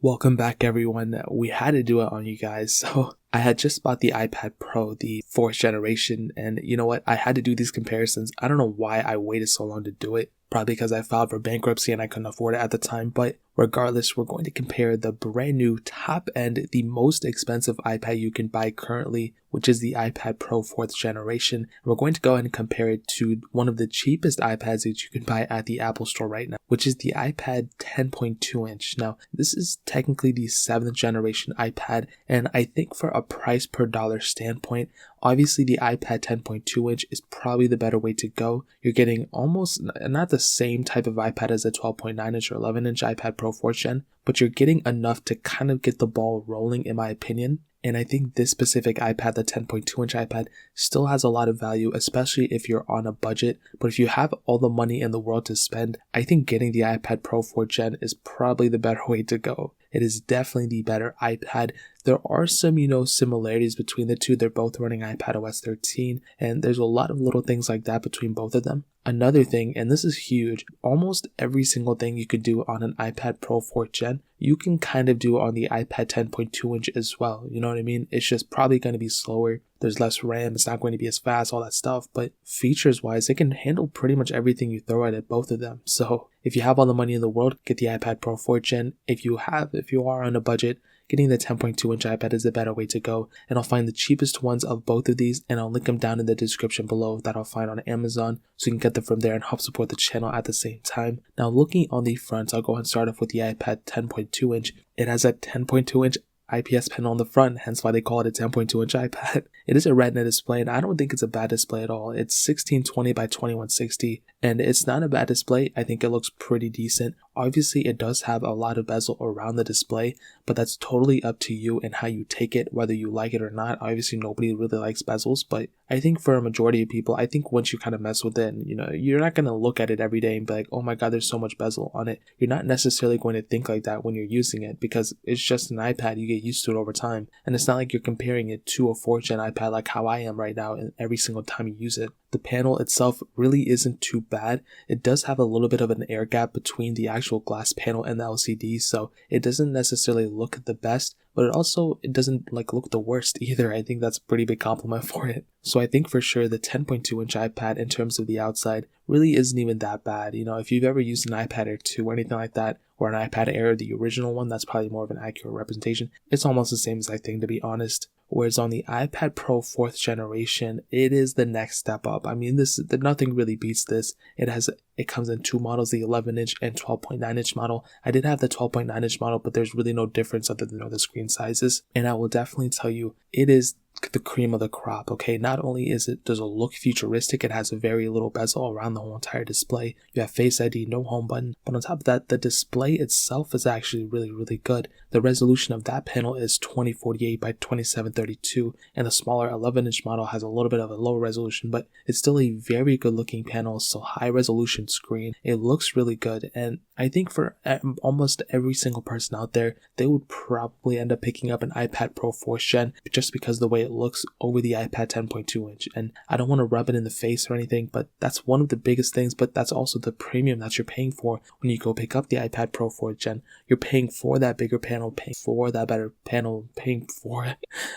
Welcome back, everyone. We had to do it on you guys. So I had just bought the iPad Pro, the fourth generation, and you know what? I had to do these comparisons. I don't know why I waited so long to do it. Probably because I filed for bankruptcy and I couldn't afford it at the time. But regardless, we're going to compare the brand new top end, the most expensive iPad you can buy currently, which is the iPad Pro 4th generation. And we're going to go ahead and compare it to one of the cheapest iPads that you can buy at the Apple Store right now, which is the iPad 10.2 inch. Now, this is technically the 7th generation iPad, and I think for a price per dollar standpoint, obviously the iPad 10.2 inch is probably the better way to go. You're getting almost not the same type of iPad as a 12.9 inch or 11 inch iPad Pro 4th gen, but you're getting enough to kind of get the ball rolling in my opinion. And I think this specific iPad, the 10.2 inch iPad, still has a lot of value, especially if you're on a budget. But if you have all the money in the world to spend, I think getting the iPad Pro 4th gen is probably the better way to go. It is definitely the better iPad. There are some, similarities between the two. They're both running iPadOS 13, and there's a lot of little things like that between both of them. Another thing, and this is huge, almost every single thing you could do on an iPad Pro 4th gen, you can kind of do on the iPad 10.2 inch as well. You know what I mean? It's just probably going to be slower. There's less RAM. It's not going to be as fast, all that stuff. But features wise, it can handle pretty much everything you throw at it, both of them. So if you have all the money in the world, get the iPad Pro 4th gen. If you are on a budget, getting the 10.2 inch iPad is the better way to go. And I'll find the cheapest ones of both of these, and I'll link them down in the description below that I'll find on Amazon, so you can get them from there and help support the channel at the same time. Now, looking on the front, I'll go ahead and start off with the iPad 10.2 inch. It has a 10.2 inch IPS panel on the front, hence why they call it a 10.2 inch iPad. It is a Retina display, and I don't think it's a bad display at all. It's 1620 by 2160, and it's not a bad display. I think it looks pretty decent. Obviously, it does have a lot of bezel around the display, but that's totally up to you and how you take it, whether you like it or not. Obviously, nobody really likes bezels, but I think for a majority of people, I think once you kind of mess with it, and, you're not going to look at it every day and be like, oh my God, there's so much bezel on it. You're not necessarily going to think like that when you're using it, because it's just an iPad. You get used to it over time, and it's not like you're comparing it to a 4th gen iPad like how I am right now, and every single time you use it. The panel itself really isn't too bad. It does have a little bit of an air gap between the actual glass panel and the LCD, so it doesn't necessarily look the best, but it doesn't look the worst either. I think that's a pretty big compliment for it. So I think for sure the 10.2 inch iPad in terms of the outside really isn't even that bad. If you've ever used an iPad Air 2 or anything like that, or an iPad Air, the original one, that's probably more of an accurate representation. It's almost the same exact thing, to be honest. Whereas on the iPad Pro 4th generation, it is the next step up. I mean, nothing really beats this. It comes in two models, the 11 inch and 12.9 inch model. I did have the 12.9 inch model, but there's really no difference other than the screen sizes. And I will definitely tell you, it is the cream of the crop. Okay, not only does it look futuristic, it has a very little bezel around the whole entire display. You have Face ID, no home button, but on top of that, the display itself is actually really, really good. The resolution of that panel is 2048 by 2732, and the smaller 11 inch model has a little bit of a lower resolution, but it's still a very good looking panel. So high resolution screen, it looks really good, and I think for almost every single person out there, they would probably end up picking up an iPad Pro 4th gen just because of the way it looks over the iPad 10.2 inch. And I don't want to rub it in the face or anything, but that's one of the biggest things, but that's also the premium that you're paying for when you go pick up the iPad Pro 4th gen. You're paying for that bigger panel, paying for that better panel, paying for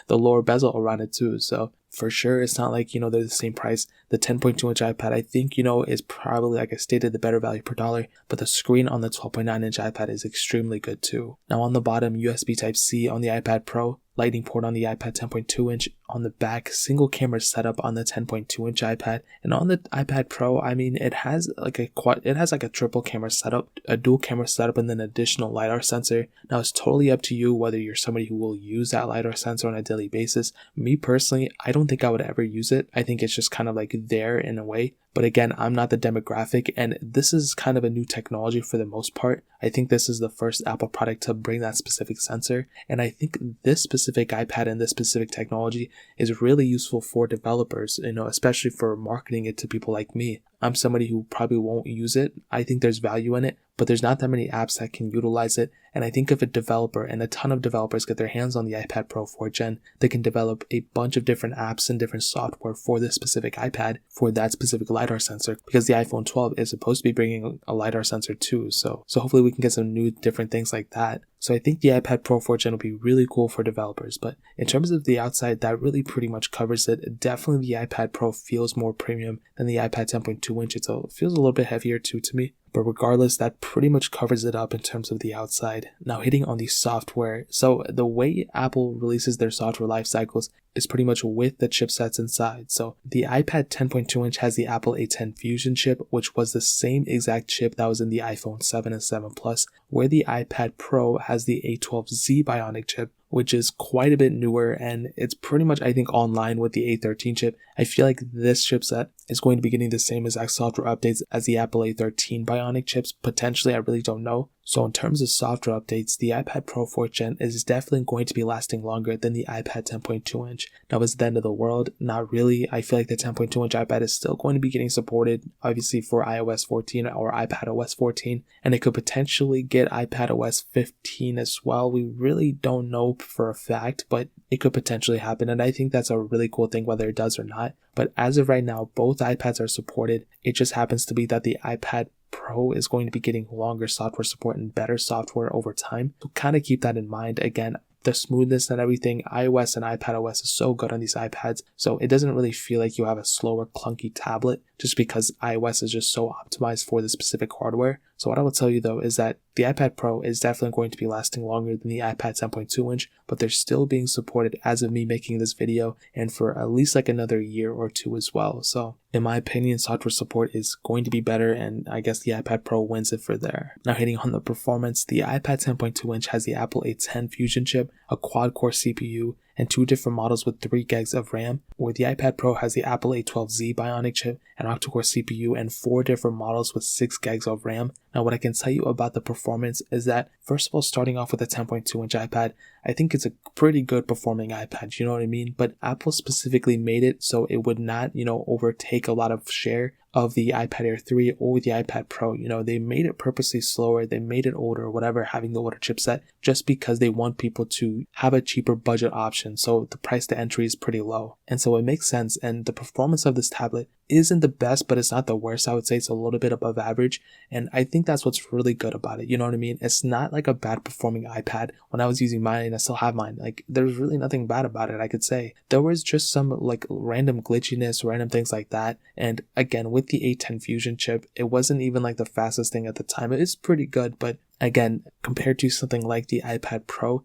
the lower bezel around it too. So for sure, it's not like, they're the same price. The 10.2 inch iPad, I think, is probably, like I stated, the better value per dollar, but the screen on the 12.9 inch iPad is extremely good too. Now on the bottom, USB Type-C on the iPad Pro, Lightning port on the iPad 10.2 inch. On the back, single camera setup on the 10.2 inch iPad. And on the iPad Pro, I mean, it has like a triple camera setup, a dual camera setup, and then additional LiDAR sensor. Now it's totally up to you whether you're somebody who will use that LiDAR sensor on a daily basis. Me personally, I don't think I would ever use it. I think it's just kind of like there in a way. But again, I'm not the demographic, and this is kind of a new technology for the most part. I think this is the first Apple product to bring that specific sensor, and I think this specific iPad and this specific technology is really useful for developers, especially for marketing it to people like me. I'm somebody who probably won't use it. I think there's value in it, but there's not that many apps that can utilize it, And I think if a developer and a ton of developers get their hands on the iPad Pro 4th Gen, they can develop a bunch of different apps and different software for this specific iPad for that specific LiDAR sensor, because the iPhone 12 is supposed to be bringing a LiDAR sensor too. So hopefully we can get some new different things like that. So I think the iPad Pro 4th Gen will be really cool for developers. But in terms of the outside, that really pretty much covers it. Definitely the iPad Pro feels more premium than the iPad 10.2 inch. It feels a little bit heavier too to me. But regardless, that pretty much covers it up in terms of the outside. Now hitting on the software. So the way Apple releases their software life cycles is pretty much with the chipsets inside. So the iPad 10.2 inch has the Apple A10 Fusion chip, which was the same exact chip that was in the iPhone 7 and 7 Plus, where the iPad Pro has the A12Z Bionic chip, which is quite a bit newer, and it's pretty much, I think, online with the A13 chip. I feel like this chipset is going to be getting the same exact software updates as the Apple A13 Bionic chips. Potentially, I really don't know. So in terms of software updates, the iPad Pro 4th Gen is definitely going to be lasting longer than the iPad 10.2 inch. Now, is it the end of the world? Not really. I feel like the 10.2 inch iPad is still going to be getting supported, obviously, for iOS 14 or iPadOS 14, and it could potentially get iPadOS 15 as well. We really don't know for a fact, but it could potentially happen, and I think that's a really cool thing whether it does or not. But as of right now, both iPads are supported. It just happens to be that the iPad Pro is going to be getting longer software support and better software over time. So kind of keep that in mind. Again, the smoothness and everything, iOS and iPadOS is so good on these iPads, so it doesn't really feel like you have a slower, clunky tablet just because iOS is just so optimized for the specific hardware. So what I will tell you though is that the iPad Pro is definitely going to be lasting longer than the iPad 10.2 inch, but they're still being supported as of me making this video and for at least like another year or two as well. So in my opinion, software support is going to be better, and I guess the iPad Pro wins it for there. Now hitting on the performance, the iPad 10.2 inch has the Apple A10 Fusion chip, a quad-core CPU, and 2 different models with 3 gigs of RAM, where the iPad Pro has the Apple A12Z Bionic chip, an octa-core CPU, and 4 different models with 6 gigs of RAM. Now what I can tell you about the performance is that, first of all, starting off with a 10.2 inch iPad, I think it's a pretty good performing iPad, you know what I mean? But Apple specifically made it so it would not, overtake a lot of share of the iPad Air 3 or the iPad Pro. They made it purposely slower, they made it older, whatever, having the older chipset, just because they want people to have a cheaper budget option, so the price to entry is pretty low. And so it makes sense, and the performance of this tablet isn't the best, but it's not the worst. I would say it's a little bit above average, and I think that's what's really good about it, you know what I mean? It's not like a bad performing iPad. When I was using mine, I still have mine, like there's really nothing bad about it, I could say. There was just some like random glitchiness, random things like that, and again, with the A10 Fusion chip, it wasn't even like the fastest thing at the time. It is pretty good, but again, compared to something like the iPad Pro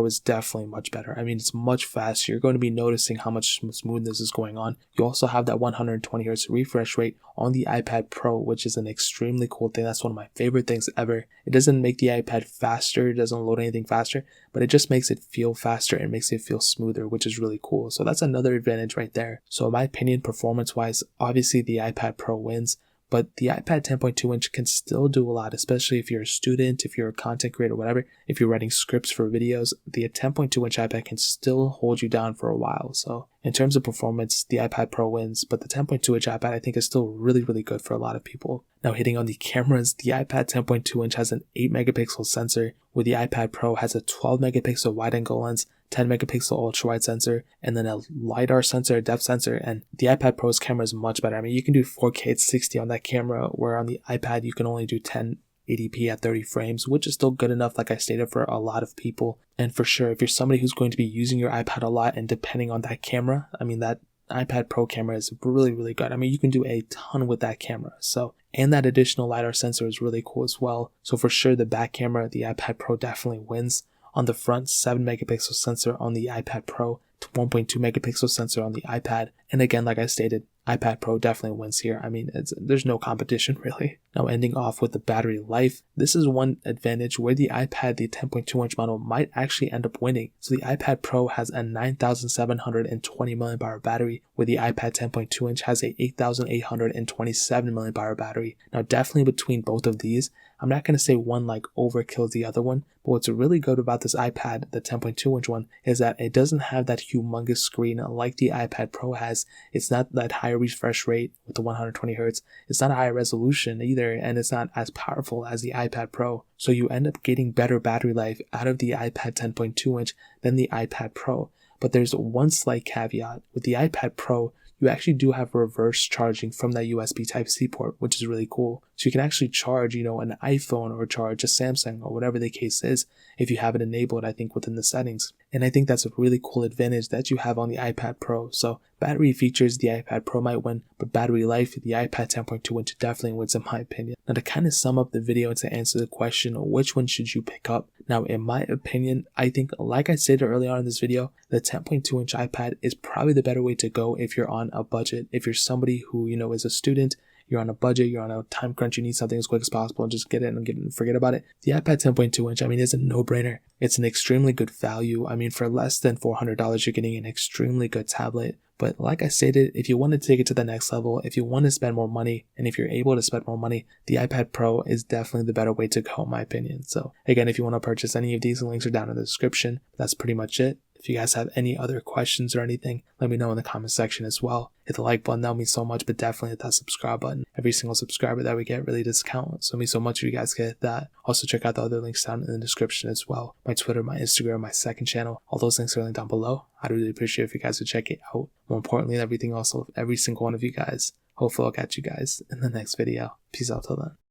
is definitely much better. I mean, it's much faster. You're going to be noticing how much smoothness is going on. You also have that 120Hz refresh rate on the iPad Pro, which is an extremely cool thing. That's one of my favorite things ever. It doesn't make the iPad faster, it doesn't load anything faster, but it just makes it feel faster and makes it feel smoother, which is really cool. So that's another advantage right there. So in my opinion, performance-wise, obviously the iPad Pro wins. But the iPad 10.2 inch can still do a lot, especially if you're a student, if you're a content creator, whatever. If you're writing scripts for videos, the 10.2 inch iPad can still hold you down for a while. So in terms of performance, the iPad Pro wins, but the 10.2 inch iPad I think is still really, really good for a lot of people. Now hitting on the cameras, the iPad 10.2 inch has an 8 megapixel sensor, where the iPad Pro has a 12 megapixel wide angle lens, 10 megapixel ultra wide sensor, and then a LiDAR sensor, a depth sensor, and the iPad Pro's camera is much better. I mean, you can do 4K at 60 on that camera, where on the iPad you can only do 1080p at 30 frames, which is still good enough, like I stated, for a lot of people. And for sure, if you're somebody who's going to be using your iPad a lot and depending on that camera, I mean, that iPad Pro camera is really, really good. I mean, you can do a ton with that camera. So, and that additional LiDAR sensor is really cool as well. So for sure, the back camera, the iPad Pro definitely wins. On the front, 7 megapixel sensor on the iPad Pro, 1.2 megapixel sensor on the iPad. And again, like I stated, iPad Pro definitely wins here. I mean, there's no competition really. Now ending off with the battery life, this is one advantage where the iPad, the 10.2 inch model, might actually end up winning. So the iPad Pro has a 9,720 mAh battery, where the iPad 10.2 inch has a 8,827 mAh battery. Now definitely between both of these, I'm not going to say one like overkills the other one, but what's really good about this iPad, the 10.2 inch one, is that it doesn't have that humongous screen like the iPad Pro has. It's not that high refresh rate with the 120Hz. It's not a high resolution either. better and it's not as powerful as the iPad Pro. So you end up getting better battery life out of the iPad 10.2 inch than the iPad Pro. But there's one slight caveat. With the iPad Pro, you actually do have reverse charging from that USB Type-C port, which is really cool. So you can actually charge, an iPhone or charge a Samsung or whatever the case is if you have it enabled, I think, within the settings. And I think that's a really cool advantage that you have on the iPad Pro. So battery features, the iPad Pro might win, but battery life, the iPad 10.2 inch definitely wins in my opinion. Now to kind of sum up the video and to answer the question, which one should you pick up? Now, in my opinion, I think, like I stated earlier on in this video, the 10.2 inch iPad is probably the better way to go if you're on a budget. If you're somebody who, is a student, you're on a budget, you're on a time crunch, you need something as quick as possible and just get it and forget about it. The iPad 10.2 inch, is a no-brainer. It's an extremely good value. For less than $400, you're getting an extremely good tablet. But like I stated, if you want to take it to the next level, if you want to spend more money, and if you're able to spend more money, the iPad Pro is definitely the better way to go in my opinion. So again, if you want to purchase any of these, the links are down in the description. That's pretty much it. If you guys have any other questions or anything, let me know in the comment section as well. Hit the like button, that would mean so much, but definitely hit that subscribe button. Every single subscriber that we get really does count, so it means so much if you guys get that. Also check out the other links down in the description as well. My Twitter, my Instagram, my second channel, all those links are linked down below. I'd really appreciate if you guys would check it out. More importantly than everything else, every single one of you guys. Hopefully I'll catch you guys in the next video. Peace out till then.